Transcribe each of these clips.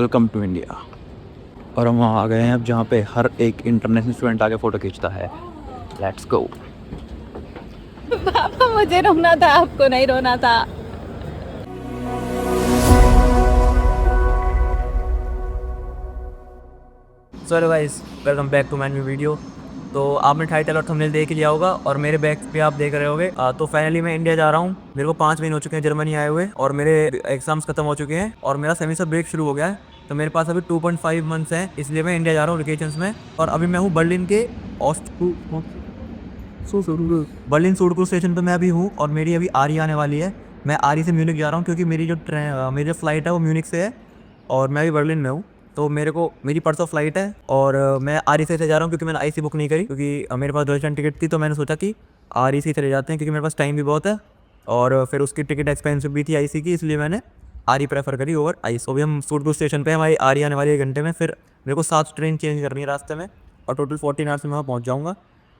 Welcome to India. और हम वहाँ आ गए हैं अब जहाँ पे हर एक इंटरनेशनल स्टूडेंट आके फ़ोटो खींचता है। Let's go. पापा मुझे रोना था, आपको नहीं रोना था। So hello guys, welcome back to my new video. तो आपने टाइटल और थंबनेल देख लिया होगा और मेरे बैक पे आप देख रहे होगे। तो फाइनली मैं इंडिया जा रहा हूँ। मेरे को 5 महीने हो चुके हैं जर्मनी आए हुए और मेरे एग्जाम्स खत्म हो चुके हैं और मेरा सेमेस्टर ब्रेक शुरू हो गया है। तो मेरे पास अभी 2.5 मंथ्स हैं, इसलिए मैं इंडिया जा रहा हूँ वेकेशंस में। और अभी मैं हूँ बर्लिन के बर्लिन सूडक्रूज स्टेशन पे मैं अभी हूँ और मेरी अभी आरी आने वाली है। मैं आरी से म्यूनिक जा रहा हूँ क्योंकि मेरी जो फ्लाइट है वो म्यूनिक से है और मैं अभी बर्लिन में हूँ। तो मेरी परसों फ्लाइट है और मैं आर ई से जा रहा हूँ क्योंकि मैंने आई सी बुक नहीं करी, क्योंकि मेरे पास डोमेस्टिक टिकट थी। तो मैंने सोचा कि आर ई से चले जाते हैं क्योंकि मेरे पास टाइम भी बहुत है और फिर उसकी टिकट एक्सपेंसिव भी थी आई सी की, इसलिए मैंने आर ई प्रेफर करी ओवर आई। सो अभी हम सूटक्रूज स्टेशन पे हमारी आर ई आने वाली है घंटे में। फिर मेरे को 7 ट्रेन चेंज करनी है रास्ते में और टोटल 14 आवर्स में वहाँ पहुँच जाऊँगा।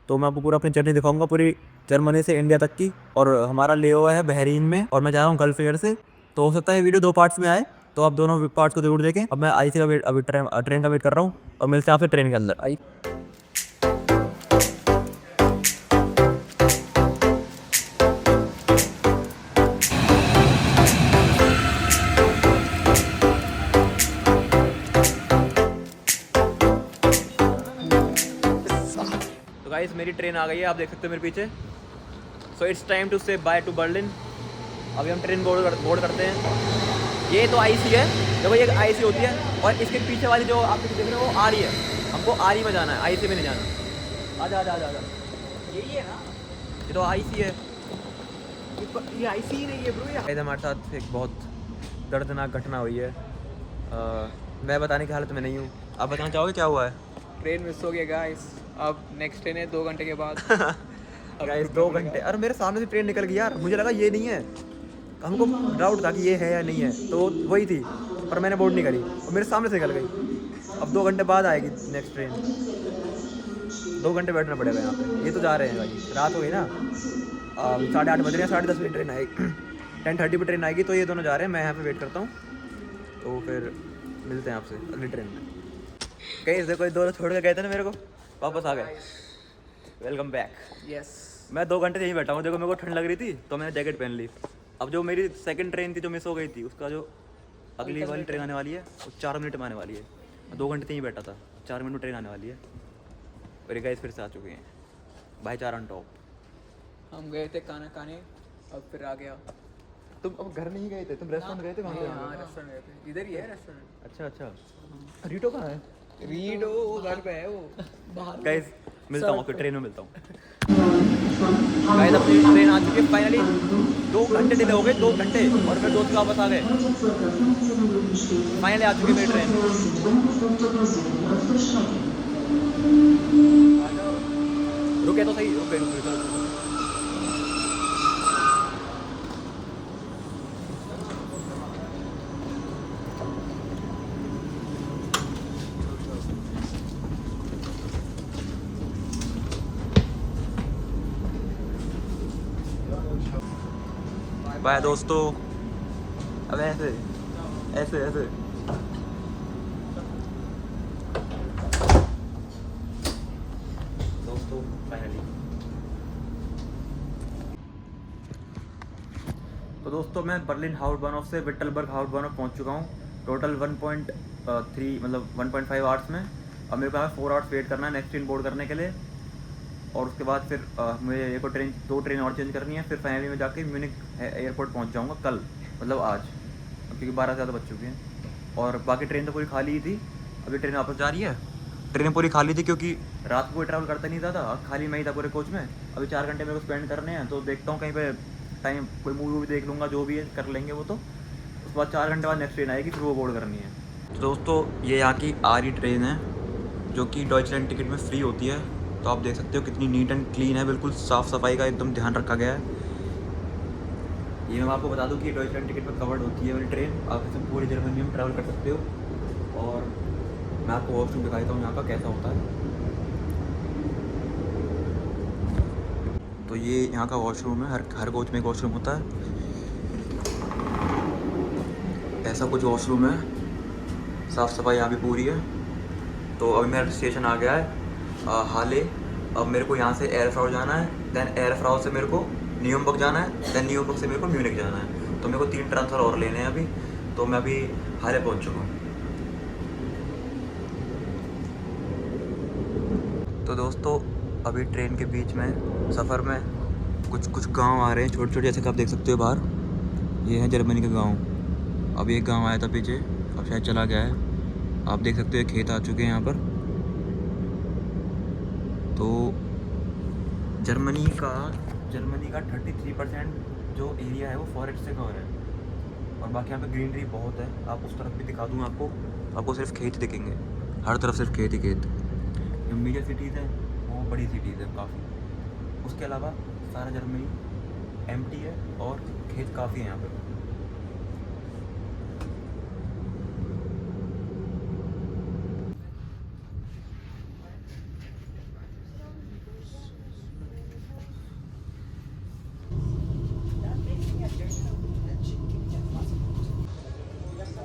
तो मैं आपको पूरा अपनी जर्नी दिखाऊंगा, पूरी जर्मनी से इंडिया तक की। और हमारा ले ओवर है बहरीन में और मैं जा रहा हूँ गल्फ एयर से। तो हो सकता है वीडियो 2 पार्ट्स में आए, तो आप दोनों पार्ट्स को जरूर देखें। अब मैं आई सी का वेट अभी ट्रेन का वेट कर रहा हूँ और मिलते हैं आपसे ट्रेन के अंदर। आई तो गाइस मेरी ट्रेन आ गई है, आप देख सकते हो मेरे पीछे। सो इट्स टाइम टू से बाय टू बर्लिन। अभी हम ट्रेन बोर्ड करते हैं। ये तो आई सी है, देखो ये आई सी होती है और इसके पीछे वाली जो आप देख रहे हो वो आ रही है। हमको आ रही में जाना है, आई सी में नहीं जाना। आजा आजा आजा आजा, यही है ना, ये तो आई सी है। ये आई सी ही नहीं है ब्रो। ये हमारे साथ एक बहुत दर्दनाक घटना हुई है। मैं बताने की हालत में नहीं हूँ। आप बताना चाहोगे क्या हुआ है? ट्रेन मिस हो गया गाइस। अब नेक्स्ट ट्रेन है 2 घंटे के बाद। गाइस 2 घंटे, अरे मेरे सामने से ट्रेन निकल गई यार, मुझे लगा ये नहीं है। हमको डाउट था कि ये है या नहीं है, तो वही थी, पर मैंने बोर्ड नहीं करी और मेरे सामने से निकल गई। अब 2 घंटे बाद आएगी नेक्स्ट ट्रेन। 2 घंटे बैठना पड़ेगा यहाँ पे। ये तो जा रहे हैं भाई, रात हो गई ना। 8:30 बज रहे हैं, 10:30 बजे ट्रेन आएगी। 10:30 पर ट्रेन आएगी, तो ये दोनों जा रहे हैं, मैं यहाँ पे वेट करता हूँ। तो फिर मिलते हैं आपसे अगली ट्रेन में। कहीं से कोई दोनों छोड़ के गए थे ना मेरे को, वापस आ गए। Welcome back. यस। मैं 2 घंटे यहीं बैठा हूँ। देखो मेरे को ठंड लग रही थी तो मैंने जैकेट पहन ली। अब जो मेरी सेकंड ट्रेन थी जो मिस हो गई थी, उसका जो अगली वाली ट्रेन आने वाली है वो 4 मिनट में आने वाली है। 2 घंटे यहीं बैठा था, 4 मिनट में ट्रेन आने वाली है। और गाइस फिर से आ चुके हैं भाईचारा ऑन टॉप। हम गए थे खाना खाने, अब फिर आ गया। तुम अब घर नहीं गए थे, तुम रेस्टोरेंट गए थे वहाँ पे? हाँ रेस्टोरेंट गए थे, इधर ही है रेस्टोरेंट। अच्छा अच्छा। रीटो कहाँ है? रीडो घर पे है वो बाहर। गाइस मिलता हूँ आपको ट्रेन में, मिलता हूँ। गाइस अपनी ट्रेन आ चुकी है फाइनली। 2 घंटे डिले हो गए, 2 घंटे, और फिर दोस्त वापस आ गए। फाइनली आ चुकी है मेरी ट्रेन। रुके तो सही, रुके रुके रुके। बाय दोस्तों। अब ऐसे ऐसे ऐसे दोस्तों फाइनली। तो दोस्तों मैं बर्लिन हाउटबानहोफ से विट्टलबर्ग हाउटबानहोफ पहुंच चुका हूं। टोटल 1.3 मतलब 1.5 आवर्स में। अब मेरे पास 4 आवर्स वेट करना है नेक्स्ट ट्रेन बोर्ड करने के लिए। और उसके बाद फिर मुझे एक और ट्रेन 2 ट्रेन और चेंज करनी है। फिर फाइनली मैं जाके म्यूनिक एयरपोर्ट पहुंच जाऊंगा कल, मतलब आज, क्योंकि 12 से ज़्यादा बज चुके हैं। और बाकी ट्रेन तो पूरी खाली ही थी। अभी ट्रेन वापस जा रही है। ट्रेन पूरी खाली थी क्योंकि रात को कोई ट्रैवल करता नहीं था, खाली मैं ही था पूरे कोच में। अभी 4 घंटे मेरे को स्पेंड करने हैं, तो देखता हूँ कहीं पे टाइम कोई मूवी भी देख लूँगा, जो भी है कर लेंगे वो। तो उसके बाद 4 घंटे बाद नेक्स्ट ट्रेन आएगी, फिर वो बोर्ड करनी है। तो दोस्तों ये यहाँ की आरी ट्रेन है जो कि डॉइचलैंड टिकट में फ्री होती है। तो आप देख सकते हो कितनी नीट एंड क्लीन है, बिल्कुल साफ़ सफाई का एकदम ध्यान रखा गया है। ये मैं आपको बता दूं कि डॉइचलैंड टिकट में कवर्ड होती है वाली ट्रेन। आप इसे पूरी जर्मनी में ट्रैवल कर सकते हो। और मैं आपको वॉशरूम दिखा देता हूँ यहाँ का कैसा होता है। तो ये यहाँ का वॉशरूम है, हर कोच में एक वॉशरूम होता है। ऐसा कुछ वॉशरूम है, साफ़ सफाई यहाँ भी पूरी है। तो अभी मेरा स्टेशन आ गया है हाले। अब मेरे को यहाँ से एयरफ्राउ जाना है, दैन एयरफ्राउ से मेरे को न्यूयॉर्क जाना है, दैन न्यूयॉर्क से मेरे को म्यूनिक जाना है। तो मेरे को 3 ट्रांसफ़र और लेने हैं अभी। तो मैं अभी हाले पहुँच चुका हूँ। तो दोस्तों अभी ट्रेन के बीच में सफ़र में कुछ गांव आ रहे हैं छोटे छोटे, जैसे कि आप देख सकते हो बाहर। ये है जर्मनी का गांव। अब एक गांव आया था पीछे, अब शायद चला गया है। आप देख सकते हो खेत आ चुके हैं यहाँ पर। तो जर्मनी का 33% जो एरिया है वो फॉरेस्ट से कवर है, और बाकी यहाँ पे ग्रीनरी बहुत है। आप उस तरफ भी दिखा दूँ आपको सिर्फ खेत दिखेंगे, हर तरफ सिर्फ खेत ही खेत। जो मेजर सिटीज़ हैं वो बड़ी सिटीज़ है काफ़ी, उसके अलावा सारा जर्मनी एम्प्टी है और खेत काफ़ी है यहाँ पे।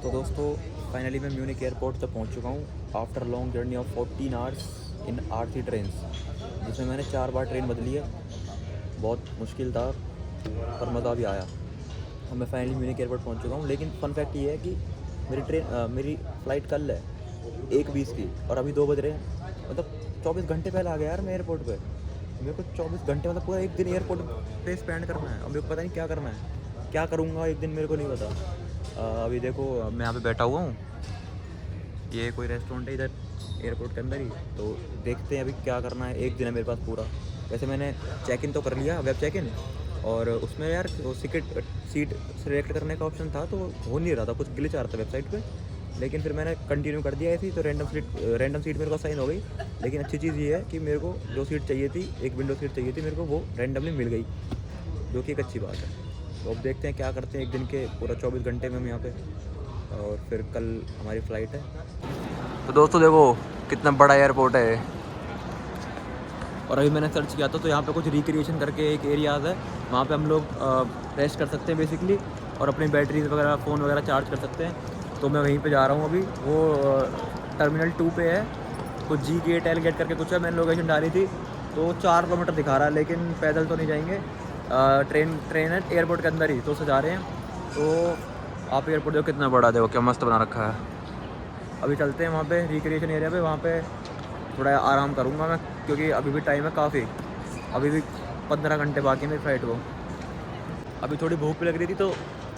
तो दोस्तों फाइनली मैं म्यूनिक एयरपोर्ट तक पहुँच चुका हूँ after long journey of 14 hours in RC train, जिसमें मैंने 4 बार ट्रेन बदली है। बहुत मुश्किल था पर मज़ा भी आया। अब मैं फाइनली म्यूनिक एयरपोर्ट पहुँच चुका हूँ। लेकिन फ़न फैक्ट ये है कि मेरी फ़्लाइट कल है 1:20 की, और अभी 2 बज रहे हैं। मतलब 24 घंटे पहले आ गया यार मैं एयरपोर्ट पे। मेरे को 24 घंटे मतलब पूरा एक दिन एयरपोर्ट पे स्पेंड करना है। अब मेरे को पता नहीं क्या करना है, क्या करूँगा एक दिन, मेरे को नहीं पता। अभी देखो मैं यहाँ पे बैठा हुआ हूँ, ये कोई रेस्टोरेंट है इधर एयरपोर्ट के अंदर ही। तो देखते हैं अभी क्या करना है, एक दिन है मेरे पास पूरा। वैसे मैंने चेक इन तो कर लिया, वेब चेक इन, और उसमें यार वो सीट सिलेक्ट करने का ऑप्शन था तो हो नहीं रहा था, कुछ ग्लिच आ रहा था वेबसाइट पे। लेकिन फिर मैंने कंटिन्यू कर दिया ऐसी, तो रैंडम सीट मेरे को साइन हो गई। लेकिन अच्छी चीज़ ये है कि मेरे को जो सीट चाहिए थी, एक विंडो सीट चाहिए थी मेरे को, वो रैंडमली मिल गई, जो कि एक अच्छी बात है। तो अब देखते हैं क्या करते हैं एक दिन के पूरा 24 घंटे में हम यहाँ पे, और फिर कल हमारी फ़्लाइट है। तो दोस्तों देखो कितना बड़ा एयरपोर्ट है। और अभी मैंने सर्च किया था तो यहाँ पे कुछ रिक्रिएशन करके एक एरियाज़ है, वहाँ पे हम लोग रेस्ट कर सकते हैं बेसिकली, और अपनी बैटरीज वगैरह फ़ोन वगैरह चार्ज कर सकते हैं। तो मैं वहीं पे जा रहा हूँ अभी। वो टर्मिनल 2 पे है, कुछ G गेट L गेट करके कुछ है। मैंने लोकेशन डाली थी तो 4 किलोमीटर दिखा रहा है, लेकिन पैदल तो नहीं जाएंगे। ट्रेन है एयरपोर्ट के अंदर ही, तो सजा रहे हैं। तो आप एयरपोर्ट देखो कितना बड़ा, देखो क्या मस्त बना रखा है। अभी चलते हैं वहाँ पे रिक्रिएशन एरिया पे, वहाँ पे थोड़ा आराम करूँगा मैं, क्योंकि अभी भी टाइम है काफ़ी, अभी भी 15 घंटे बाकी है मेरी फ़्लाइट को। अभी थोड़ी भूख भी लग रही थी तो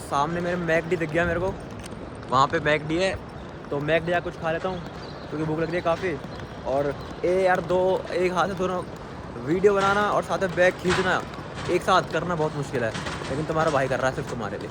सामने मेरे मैकडी दिख गया मेरे को, वहाँ पे मैकडी है, तो मैकडी कुछ खा लेता हूँ क्योंकि भूख लग रही है काफ़ी। और एक हाथ से दोनों वीडियो बनाना और साथ में बैग खींचना एक साथ करना बहुत मुश्किल है, लेकिन तुम्हारा भाई कर रहा है सिर्फ तुम्हारे लिए।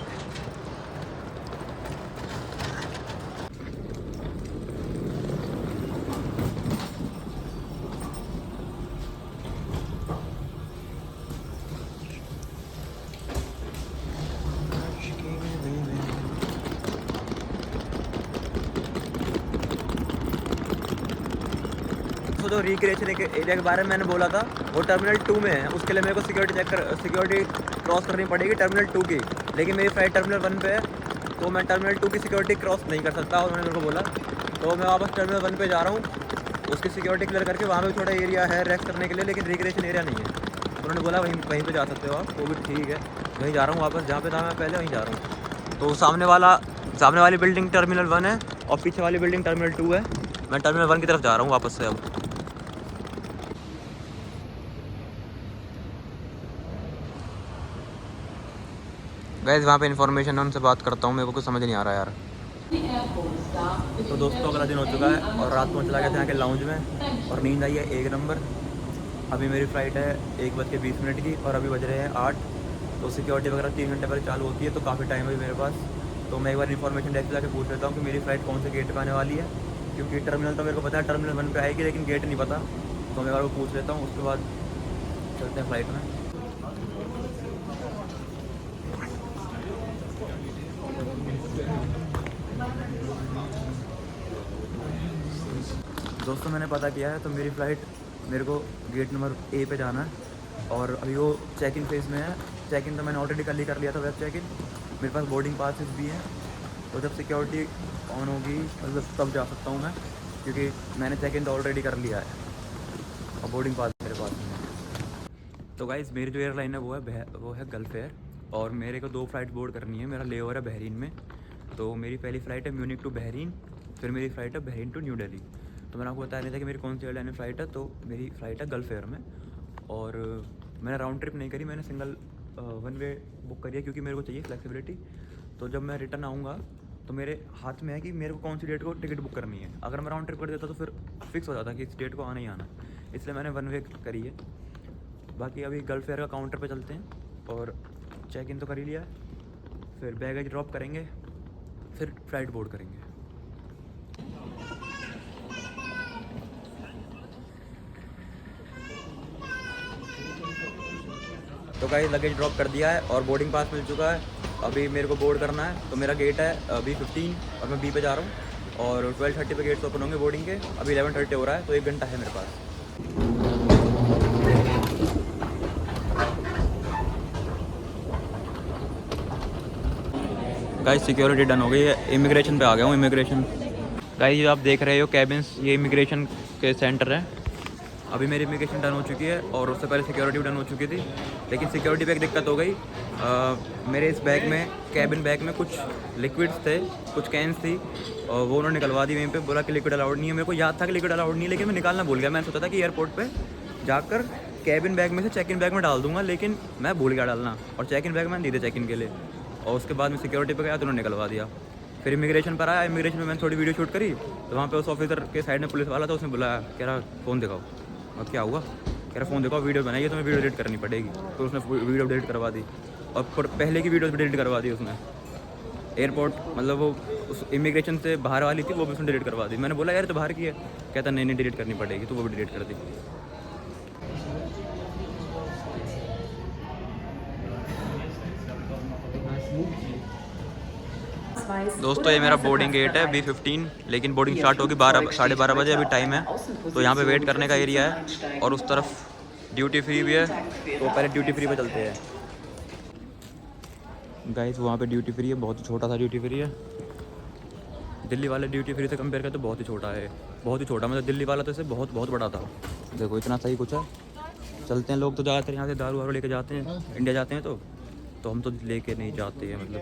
तो जो रिक्रिएशन एरिया के बारे में मैंने बोला था वो टर्मिनल 2 में है। उसके लिए मेरे को सिक्योरिटी क्रॉस करनी पड़ेगी टर्मिनल 2 की, लेकिन मेरी फ़्लाइट टर्मिनल 1 पे है, तो मैं टर्मिनल 2 की सिक्योरिटी क्रॉस नहीं कर सकता, उन्होंने मेरे को बोला। तो मैं वापस टर्मिनल 1 पे जा रहा हूँ, उसकी सिक्योरिटी क्लियर करके। वहाँ पे थोड़ा एरिया है रेस्ट करने के लिए, लेकिन रिक्रिएशन एरिया नहीं है। उन्होंने बोला वहीं पे जा सकते हो आप, तो भी ठीक है। वहीं जा रहा हूँ वापस, जहाँ पे था मैं पहले वहीं जा रहा हूँ। तो सामने वाली बिल्डिंग टर्मिनल 1 है और पीछे वाली बिल्डिंग टर्मिनल 2 है। मैं टर्मिनल 1 की तरफ जा रहा हूँ वापस से। अब गैस वहाँ पे इन्फॉर्मेशन है, उनसे बात करता हूँ, मेरे को कुछ समझ नहीं आ रहा यार। तो दोस्तों अगला दिन हो चुका है और रात को चला गया था यहाँ के लाउंज में, और नींद आई है 1 नंबर। अभी मेरी फ़्लाइट है 1:20 की, और अभी बज रहे हैं 8। तो सिक्योरिटी वगैरह 3 घंटे पहले चालू होती है, तो काफ़ी टाइम है मेरे पास। तो मैं एक बार इन्फॉर्मेशन डेस्क जाके पूछ लेता हूँ कि मेरी फ़्लाइट कौन से गेट पर आने वाली है, क्योंकि टर्मिनल तो मेरे को पता है टर्मिनल 1 पे आएगी, लेकिन गेट नहीं पता। तो मैं एक बार वो पूछ लेता हूँ, उसके बाद चलते हैं फ़्लाइट में। दोस्तों मैंने पता किया है, तो मेरी फ़्लाइट मेरे को गेट नंबर A पे जाना है, और अभी वो चेक इन फेज़ में है। चेक इन तो मैंने ऑलरेडी कल ही कर लिया था, वेब चेक इन। मेरे पास बोर्डिंग पासेस भी हैं, तो जब सिक्योरिटी ऑन होगी मतलब तब जा सकता हूँ मैं, क्योंकि मैंने चेक इन तो ऑलरेडी कर लिया है और बोर्डिंग पास मेरे पास में है। तो गाइस मेरी जो एयरलाइन है वो है गल्फ एयर, और मेरे को 2 फ्लाइट बोर्ड करनी है। मेरा लेओवर है बहरीन में, तो मेरी पहली फ़्लाइट है म्यूनिक टू बहरीन, फिर मेरी फ़्लाइट है बहरीन टू न्यू दिल्ली। तो मैंने आपको बताया नहीं था कि मेरी कौन सी एयरलाइन में फ़्लाइट है, तो मेरी फ़्लाइट है गल्फ एयर में। और मैंने राउंड ट्रिप नहीं करी, मैंने सिंगल 1 वे बुक करी है, क्योंकि मेरे को चाहिए फ्लेक्सिबिलिटी। तो जब मैं रिटर्न आऊँगा तो मेरे हाथ में है कि मेरे को कौन सी डेट को टिकट बुक करनी है। अगर मैं राउंड ट्रिप कर देता तो फिर फिक्स हो जाता कि इस डेट को आना ही आना, इसलिए मैंने 1 वे करी है। बाकी अभी गल्फ एयर का काउंटर पे चलते हैं और चेक इन तो कर ही लिया है, फिर बैगेज ड्रॉप करेंगे, फिर फ्लाइट बोर्ड करेंगे। तो गाइस लगेज ड्रॉप कर दिया है और बोर्डिंग पास मिल चुका है। अभी मेरे को बोर्ड करना है, तो मेरा गेट है B15 और मैं B पे जा रहा हूँ, और 12:30 पे गेट्स ओपन होंगे बोर्डिंग के। अभी 11:30 हो रहा है, तो 1 घंटा है मेरे पास। गाइस सिक्योरिटी डन हो गई है, इमिग्रेशन पे आ गया हूँ। इमिग्रेशन गाइस आप देख रहे हो कैबिन्स, ये इमिग्रेशन के सेंटर है। अभी मेरी इमिग्रेशन डन हो चुकी है और उससे पहले सिक्योरिटी भी डन हो चुकी थी, लेकिन सिक्योरिटी पे एक दिक्कत हो गई। मेरे इस बैग में, कैबिन बैग में कुछ लिक्विड्स थे, कुछ कैंस थी, और वो उन्होंने निकलवा दी वहीं पे। बोला कि लिक्विड अलाउड नहीं है। मेरे को याद था कि लिक्विड अलाउड नहीं है, लेकिन मैं निकालना भूल गया। मैंने सोचा था कि एयरपोर्ट पे जाकर कैबिन बैग में से चेक इन बैग में डाल दूंगा, लेकिन मैं भूल गया डालना, और चेक इन बैग मैंने दी थी चेक इन के लिए। और उसके बाद मैं सिक्योरिटी पे गया तो उन्होंने निकलवा दिया। फिर इमिग्रेशन पर आया, इमिग्रेशन में मैंने थोड़ी वीडियो शूट करी, तो वहाँ पे उस ऑफिसर के साइड में पुलिस वाला था, उसने बुलाया, कह रहा फ़ोन दिखाओ। और क्या हुआ, कह रहा फ़ोन दिखाओ, वीडियो बनाइए, तो मैं वीडियो डिलीट करनी पड़ेगी। तो उसने वीडियो डिलीट करवा दी, और पहले की वीडियो भी डिलीट करवा दी उसने। एयरपोर्ट मतलब वो उस इमिग्रेशन से बाहर वाली थी, वो भी उसने डिलीट करवा दी। मैंने बोला यार तो बाहर की है, कहता नहीं डिलीट करनी पड़ेगी, तो वो भी डिलीट कर दी। दोस्तों ये मेरा बोर्डिंग गेट है B15, लेकिन बोर्डिंग स्टार्ट होगी 12 साढ़े 12 बजे, अभी टाइम है। तो यहाँ पे वेट करने का एरिया है, और उस तरफ ड्यूटी फ्री भी है, तो पहले ड्यूटी फ्री पे चलते हैं। गाइस वहाँ पे ड्यूटी फ्री है, बहुत ही छोटा सा ड्यूटी फ्री है। दिल्ली वाले ड्यूटी फ्री से कंपेयर करते तो बहुत ही छोटा है, बहुत ही छोटा। मतलब दिल्ली वाला तो इसे बहुत बहुत बड़ा था। देखो इतना सही कुछ है। चलते हैं लोग तो ज़्यादातर यहाँ से दारू वारू लेके जाते हैं, इंडिया जाते हैं, तो हम तो लेके नहीं जाते हैं। मतलब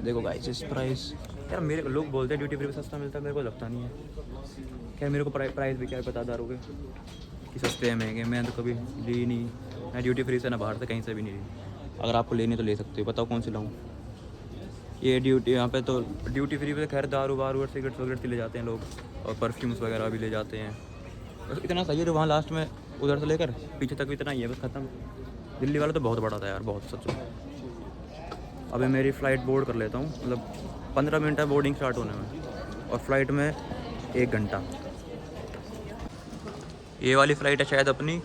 देखो गाइस इस प्राइस, यार मेरे लोग बोलते हैं ड्यूटी फ्री पे सस्ता मिलता है, मेरे को लगता नहीं है। खैर मेरे को प्राइस भी क्या पता दारू के कि सस्ते हैं महंगे, मैं तो कभी ली नहीं। मैं ड्यूटी फ्री से ना बाहर से कहीं से भी नहीं ली। अगर आपको लेनी तो ले सकते हो, बताओ कौन सी लाऊँ। ये ड्यूटी यहाँ पे तो ड्यूटी फ्री पे खैर दारू वारू और सिगरेट्स वगैरह ले जाते हैं लोग, और परफ्यूम्स वगैरह भी ले जाते हैं। बस इतना सही है, जो वहाँ लास्ट में उधर से लेकर पीछे तक इतना ही है, बस ख़त्म। दिल्ली वाला तो बहुत बड़ा था यार, बहुत सच में। अभी मेरी फ़्लाइट बोर्ड कर लेता हूँ, मतलब 15 मिनट है बोर्डिंग स्टार्ट होने में, और फ्लाइट में 1 घंटा। ये वाली फ़्लाइट है शायद अपनी,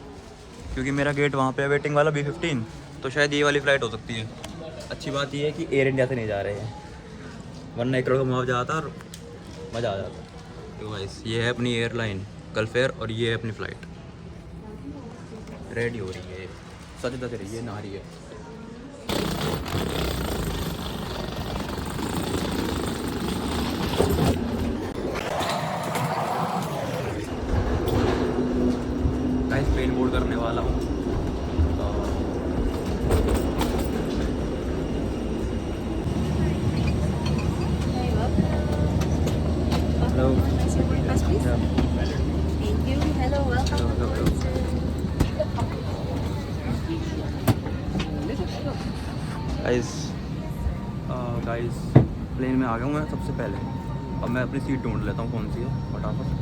क्योंकि मेरा गेट वहाँ पे है वेटिंग वाला B15, तो शायद ये वाली फ़्लाइट हो सकती है। अच्छी बात ये है कि एयर इंडिया से नहीं जा रहे हैं, वरना 1 करोड़ का मुआवजा आता और मज़ा आ जाता। तो गाइस ये है अपनी एयरलाइन गल्फ एयर, और ये है अपनी फ़्लाइट। रेडी हो रही है, सच धज रही है, नहा रही है। गाइस प्लेन बोर्ड करने वाला हूँ। Hello, Thank you. Hello, welcome. Guys plane में आ गया हूँ मैं सबसे पहले। अब मैं अपनी सीट ढूंढ लेता हूँ कौन सी है फटाफट।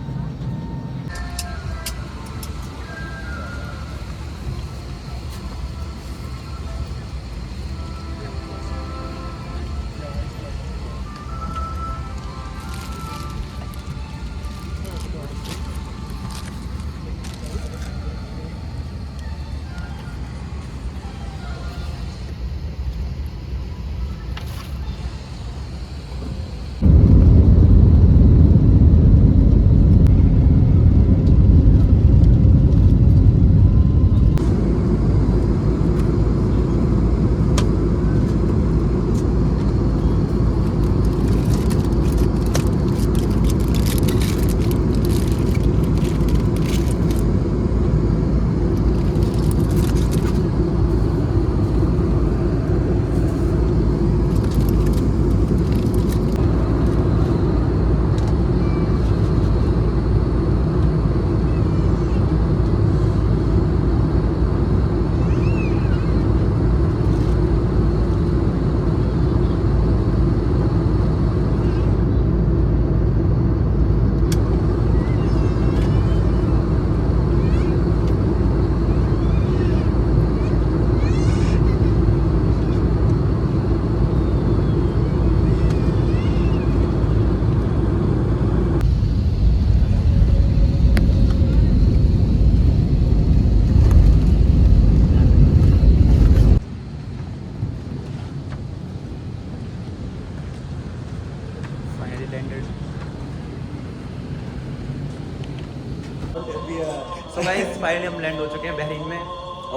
सो गाइस फाइनली हम लैंड हो चुके हैं बहरीन में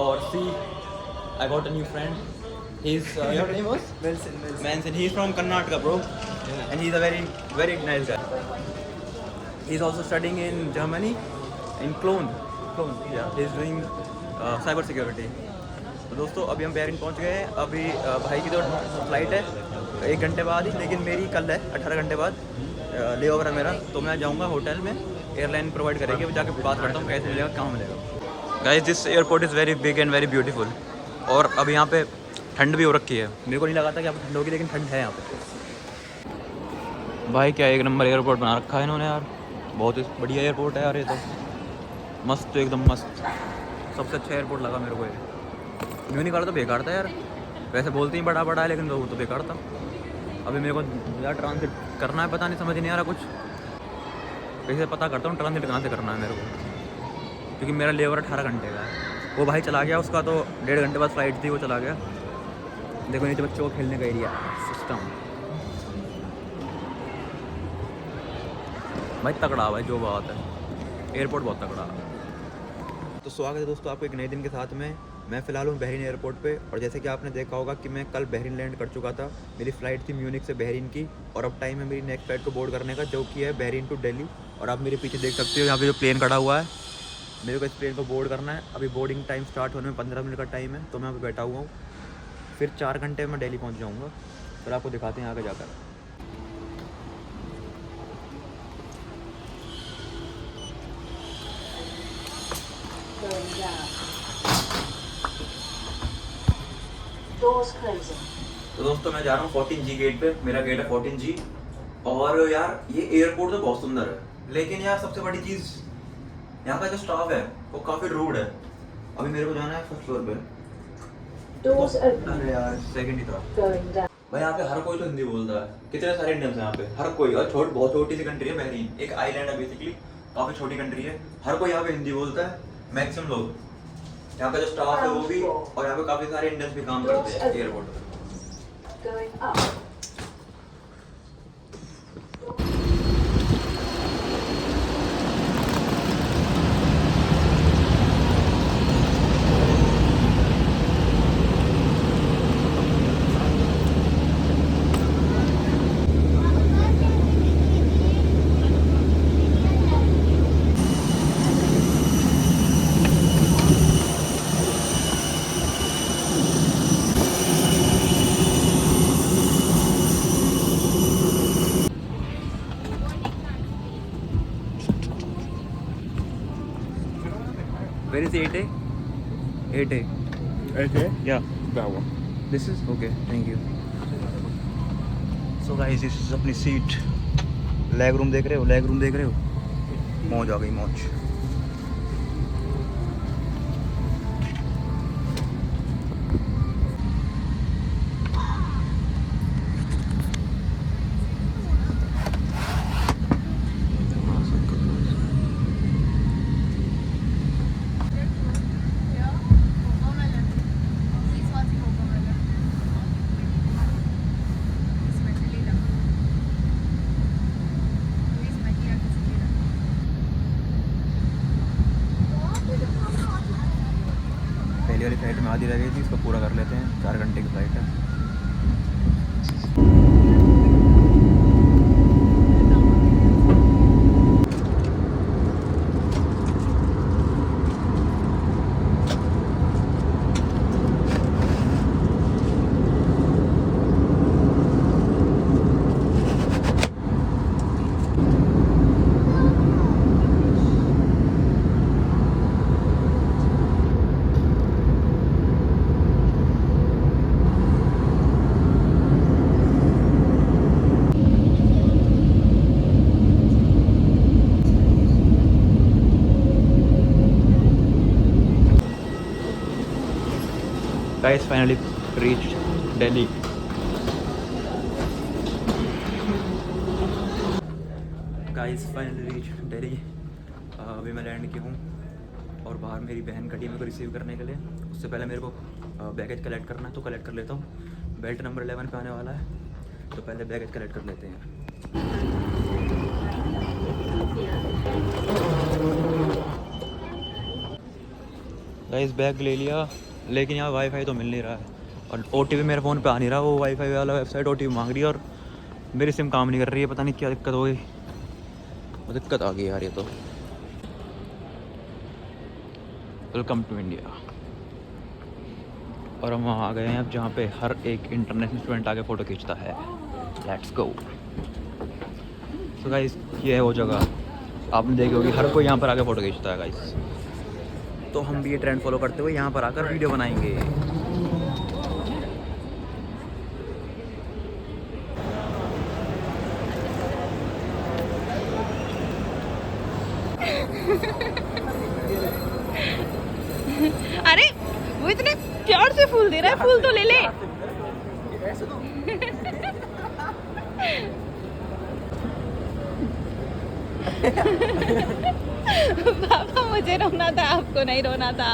और see I got a new friend he is your name was Manson he is from Karnataka bro and he is a very nice guy he is also studying in Germany in Cologne yeah he is doing cyber security तो दोस्तों अभी हम Bahrain पहुंच गए हैं अभी भाई की तो फ्लाइट है 1 घंटे बाद ही लेकिन मेरी कल है 18 घंटे बाद ले ओवर है मेरा तो मैं जाऊंगा होटल में एयरलाइन प्रोवाइड करेगी जाके बात करता हूँ कैसे मिलेगा कहाँ मिलेगा guys this airport is very big and very beautiful और अब यहाँ पे ठंड भी हो रखी है मेरे को नहीं लगा था कि यहाँ पे ठंड होगी लेकिन ठंड है यहाँ पे भाई क्या एक नंबर एयरपोर्ट बना रखा है इन्होंने यार बहुत ही बढ़िया एयरपोर्ट है यार ये तो मस्त तो एकदम मस्त सबसे अच्छा एयरपोर्ट लगा मेरे को ये यूँ नहीं करता बेकार था यार वैसे बोलते ही बड़ा बड़ा है लेकिन वो तो बेकार था अभी मेरे को यार ट्रांसिट करना है पता नहीं समझ नहीं आ रहा कुछ वैसे पता करता हूँ ट्रांसिट कहाँ से करना है मेरे को क्योंकि मेरा लेवर 18 घंटे का है वो भाई चला गया उसका तो 1.5 घंटे बाद फ्लाइट थी वो चला गया देखो नीचे बच्चों को खेलने का एरिया सिस्टम भाई तगड़ा भाई जो बात है एयरपोर्ट बहुत तगड़ा तो स्वागत है दोस्तों आपको एक नए दिन के साथ में मैं फ़िलहाल हूँ बहरीन एयरपोर्ट पे और जैसे कि आपने देखा होगा कि मैं कल बहरीन लैंड कर चुका था मेरी फ़्लाइट थी म्यूनिक से बहरीन की और अब टाइम है मेरी नेक्स्ट फ्लाइट को बोर्ड करने का जो कि है बहरीन टू दिल्ली और आप मेरे पीछे देख सकते हो यहाँ पे जो प्लेन खड़ा हुआ है मेरे को इस प्लेन को बोर्ड करना है अभी बोर्डिंग टाइम स्टार्ट होने में 15 मिनट का टाइम है तो मैं यहाँ पे बैठा हुआ हूँ फिर 4 घंटे में दिल्ली पहुँच जाऊँगा फिर आपको दिखाते हैं आगे जाकर तो दोस्तों मैं जा रहा हूँ 14G गेट पे मेरा गेट है 14G और यार ये एयरपोर्ट तो बहुत सुंदर है लेकिन यार सबसे बड़ी चीज़ यहाँ का जो स्टाफ है वो काफ़ी रूड है अभी मेरे को जाना है फर्स्ट फ्लोर पे अरे यार सेकंड ही था भाई यहाँ पे हर कोई तो हिंदी बोलता है कितने सारे इंडियंस हैं यहाँ पे हर कोई और बहुत छोटी सी कंट्री है बहरीन एक आइलैंड है बेसिकली काफ़ी छोटी कंट्री है हर कोई यहाँ पे हिंदी बोलता है मैक्सिमम लोग यहाँ का जो स्टाफ है वो भी और यहाँ पे काफ़ी सारे इंडियंस भी काम करते हैं एयरपोर्ट पे Where is 8A? 8A. 8A? Yeah. That one. This is okay. Thank you. So guys, this is अपनी सीट. लेग रूम देख रहे हो? लेग रूम देख रहे हो? मौज आ गई मौज. पहली वाली फ्लाइट में आधी रह गई थी इसको पूरा कर लेते हैं 4 घंटे की फ्लाइट है Guys, finally reached Delhi. Guys, finally reached Delhi. अभी मैं लैंड की हूँ और बाहर मेरी बहन खड़ी है मेरे को रिसीव करने के लिए उससे पहले मेरे को बैगेज कलेक्ट करना है तो कलेक्ट कर लेता हूँ बेल्ट नंबर 11 पे आने वाला है तो पहले बैगेज कलेक्ट कर लेते हैं गाइस बैग ले लिया, लेकिन यहाँ वाईफाई तो मिल नहीं रहा है और OTP मेरे फ़ोन पे आ नहीं रहा। वो वाईफाई वाला वेबसाइट OTP मांग रही है और मेरी सिम काम नहीं कर रही है। पता नहीं क्या दिक्कत हो गई, दिक्कत आ गई यार ये तो। Welcome to India. और हम वहाँ आ गए हैं अब जहाँ पे हर एक इंटरनेशनल स्टूडेंट आके फ़ोटो खींचता है। लेट्स गो। तो गाइस ये है वो जगह, आपने देखी होगी, हर कोई यहाँ पर आके फ़ोटो खींचता है गाइस। तो हम भी ये ट्रेंड फॉलो करते हुए यहाँ पर आकर वीडियो बनाएंगे। अरे वो इतने प्यार से फूल दे रहा है, फूल तो ले ले। पापा मुझे रोना था, आपको नहीं रोना था।